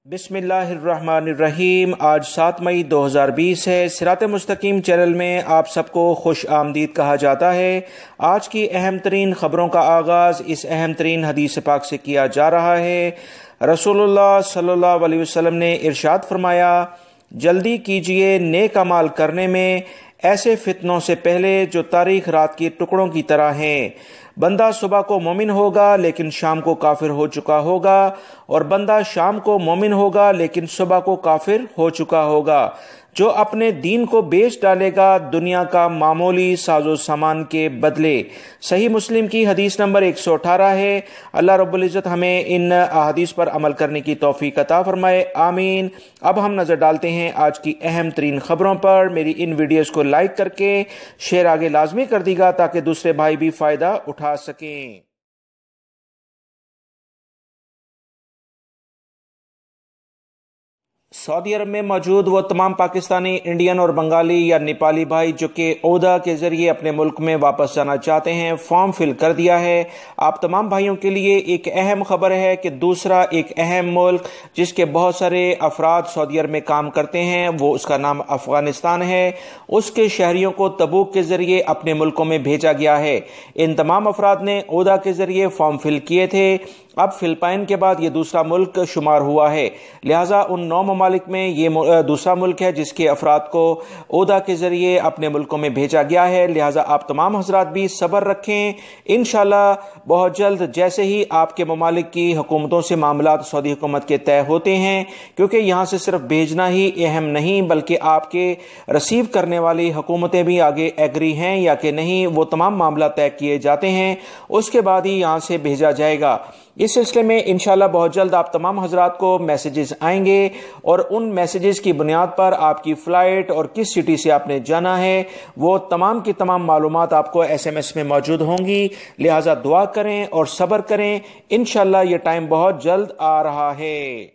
بسم اللہ الرحمن الرحیم۔ آج 7 مئی 2020 ہے۔ صراط مستقیم چینل میں آپ سب کو خوش آمدید کہا جاتا ہے۔ آج کی اہم ترین خبروں کا آغاز اس اہم ترین حدیث پاک سے کیا جا رہا ہے۔ رسول اللہ صلی اللہ علیہ وسلم نے ارشاد فرمایا، جلدی کیجئے نیک اعمال کرنے میں ایسے فتنوں سے پہلے جو تاریک رات کے ٹکڑوں کی طرح ہیں۔ بندہ صبح کو مومن ہوگا لیکن شام کو کافر ہو چکا ہوگا، اور بندہ شام کو مومن ہوگا لیکن صبح کو کافر ہو چکا ہوگا۔ جو اپنے دین کو بیچ ڈالے گا دنیا کا معمولی ساز و سامان کے بدلے۔ صحیح مسلم کی حدیث نمبر 118 ہے۔ اللہ رب العزت ہمیں ان احادیث پر عمل کرنے کی توفیق عطا فرمائے، آمین۔ اب ہم نظر ڈالتے ہیں آج کی اہم ترین خبروں پر۔ میری ان ویڈیوز کو لائک کر کے شیئر آگے لازمی کر دی گا تاکہ دوسرے بھائی بھی فائدہ اٹھا سکیں۔ سعودی عرب میں موجود وہ تمام پاکستانی، انڈین اور بنگالی یا نیپالی بھائی جو کہ اودا کے ذریعے اپنے ملک میں واپس جانا چاہتے ہیں، فارم فل کر دیا ہے۔ آپ تمام بھائیوں کے لیے ایک اہم خبر ہے کہ دوسرا ایک اہم ملک جس کے بہت سارے افراد سعودی عرب میں کام کرتے ہیں، وہ اس کا نام افغانستان ہے، اس کے شہریوں کو تبوک کے ذریعے اپنے ملکوں میں بھیجا گیا ہے۔ ان تمام افراد نے اودا کے ذریعے فارم فل کیے تھے۔ اب فلپائن کے بعد یہ دوسرا ملک شمار ہوا ہے، لہٰذا ان 9 ممالک میں یہ دوسرا ملک ہے جس کے افراد کو اودا کے ذریعے اپنے ملکوں میں بھیجا گیا ہے۔ لہٰذا آپ تمام حضرات بھی صبر رکھیں، انشاءاللہ بہت جلد جیسے ہی آپ کے ممالک کی حکومتوں سے معاملات سعودی حکومت کے طے ہوتے ہیں، کیونکہ یہاں سے صرف بھیجنا ہی اہم نہیں بلکہ آپ کے ریسیو کرنے والی حکومتیں بھی آگے ایگری ہیں یا کہ نہیں، وہ تمام معاملات طے کیے جاتے ہیں، اس کے بعد ہی یہاں سے بھیجا جائے گا۔ اس سلسلے میں انشاءاللہ بہت جلد آپ تمام حضرات کو میسیجز آئیں گے، اور ان میسیجز کی بنیاد پر آپ کی فلائٹ اور کس سٹی سے آپ نے جانا ہے وہ تمام کی تمام معلومات آپ کو SMS میں موجود ہوں گی۔ لہٰذا دعا کریں اور صبر کریں، انشاءاللہ یہ ٹائم بہت جلد آ رہا ہے۔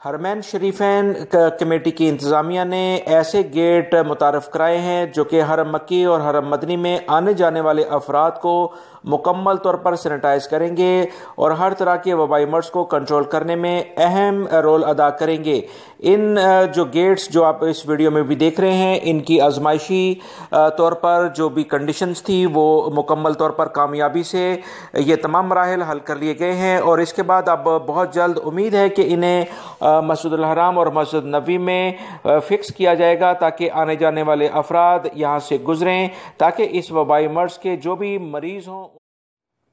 حرمین شریفین کمیٹی کی انتظامیہ نے ایسے گیٹ متعارف کرائے ہیں جو کہ حرم مکی اور حرم مدنی میں آنے جانے والے افراد کو مکمل طور پر سینیٹائز کریں گے اور ہر طرح کے وبائی مرض کو کنٹرول کرنے میں اہم رول ادا کریں گے۔ ان جو گیٹس جو آپ اس ویڈیو میں بھی دیکھ رہے ہیں، ان کی آزمائشی طور پر جو بھی کنڈیشنز تھی وہ مکمل طور پر کامیابی سے یہ تمام مراحل حل کر لیے گئے ہیں، اور اس کے بعد اب بہت جلد امید ہے کہ انہیں مسجد الحرام اور مسجد نبوی میں فکس کیا جائے گا تاکہ آنے جانے والے افراد یہاں سے گزریں، تاکہ اس وبائی مرض کے جو بھی مریض ہوں۔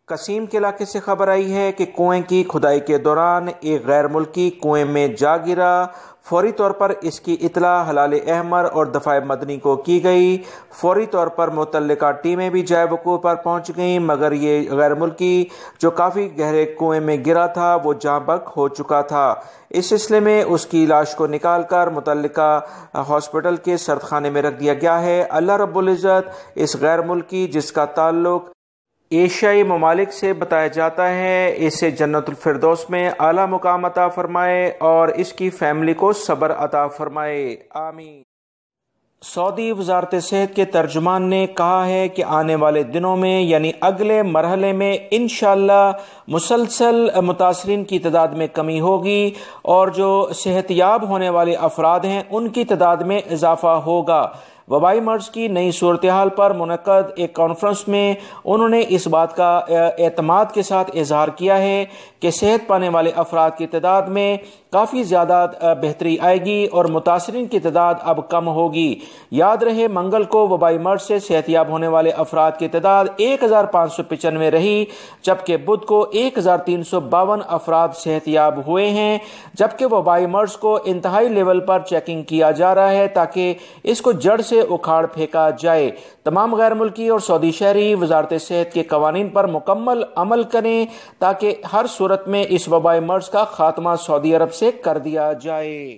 قصیم کے علاقے سے خبر آئی ہے کہ کنویں کی کھدائی کے دوران ایک غیر ملکی کنویں میں جا گرا۔ فوری طور پر اس کی اطلاع ہلال احمر اور دفاع مدنی کو کی گئی۔ فوری طور پر متعلقہ ٹیمیں بھی جائے وقوع پر پہنچ گئیں، مگر یہ غیر ملکی جو کافی گہرے کنویں میں گرا تھا وہ جاں بحق ہو چکا تھا۔ اس سلسلے میں اس کی لاش کو نکال کر متعلقہ ہاسپٹل کے سردخانے میں رکھ دیا گیا ہے۔ اللہ رب العزت اس غیر ملکی جس کا تعلق ایشیائی ممالک سے بتایا جاتا ہے، اسے جنت الفردوس میں اعلیٰ مقام عطا فرمائے اور اس کی فیملی کو صبر عطا فرمائے، آمین۔ سعودی وزارت صحت کے ترجمان نے کہا ہے کہ آنے والے دنوں میں یعنی اگلے مرحلے میں انشاءاللہ مسلسل متاثرین کی تعداد میں کمی ہوگی، اور جو صحت یاب ہونے والے افراد ہیں ان کی تعداد میں اضافہ ہوگا۔ وبائی مرض کی نئی صورتحال پر منعقد ایک کانفرنس میں انہوں نے اس بات کا اعتماد کے ساتھ اظہار کیا ہے کہ صحت پانے والے افراد کی تعداد میں کافی زیادہ بہتری آئے گی اور متاثرین کی تعداد اب کم ہوگی۔ یاد رہے منگل کو وبائی مرض سے صحت یاب ہونے والے افراد کی تعداد 1595 رہی، جبکہ بدھ کو 1352 افراد صحت یاب ہوئے ہیں، جبکہ وبائی مرض کو انتہائی لیول پر چیکنگ کیا جا رہا ہے تاکہ اس کو جڑ سے اکھاڑ پھینکا جائے۔ تمام غیر ملکی اور سعودی شہری وزارت صحت کے قوانین پر مکمل عمل کریں تاکہ ہر صورت میں اس وبائی مرض کا خاتمہ سعودی عرب سے کر دیا جائے۔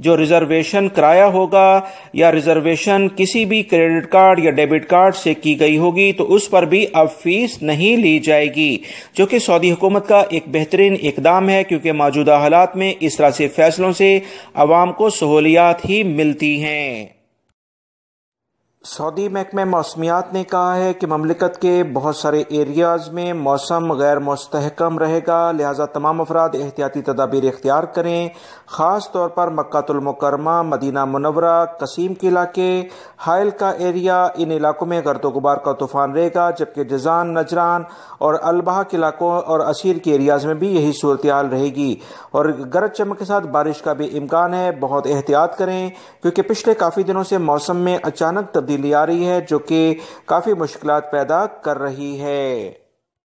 جو ریزرویشن کرایہ ہوگا یا ریزرویشن کسی بھی کریڈٹ کارڈ یا ڈیبٹ کارڈ سے کی گئی ہوگی تو اس پر بھی اب فیس نہیں لی جائے گی، جو کہ سعودی حکومت کا ایک بہترین اقدام ہے، کیونکہ موجودہ حالات میں اس طرح سے فیصلوں سے عوام کو سہولیات ہی ملتی ہیں۔ سعودی محکمہ موسمیات نے کہا ہے کہ مملکت کے بہت سارے ایریاز میں موسم غیر مستحکم رہے گا، لہٰذا تمام افراد احتیاطی تدابیر اختیار کریں، خاص طور پر مکہ المکرمہ، مدینہ منورہ، قصیم کے علاقے، حائل کا ایریا، ان علاقوں میں گرد و غبار کا طوفان رہے گا، جبکہ جازان، نجران اور البحا کے علاقوں اور اسیر کے ایریاز میں بھی یہی صورتحال رہے گی، اور گرج چمک کے ساتھ بارش کا بھی امکان ہے۔ بہت احتیاط کریں، کیونکہ پچھلے کافی دنوں سے موسم میں اچانک تبدیلی آ رہی ہے جو کہ کافی مشکلات پیدا کر رہی ہے۔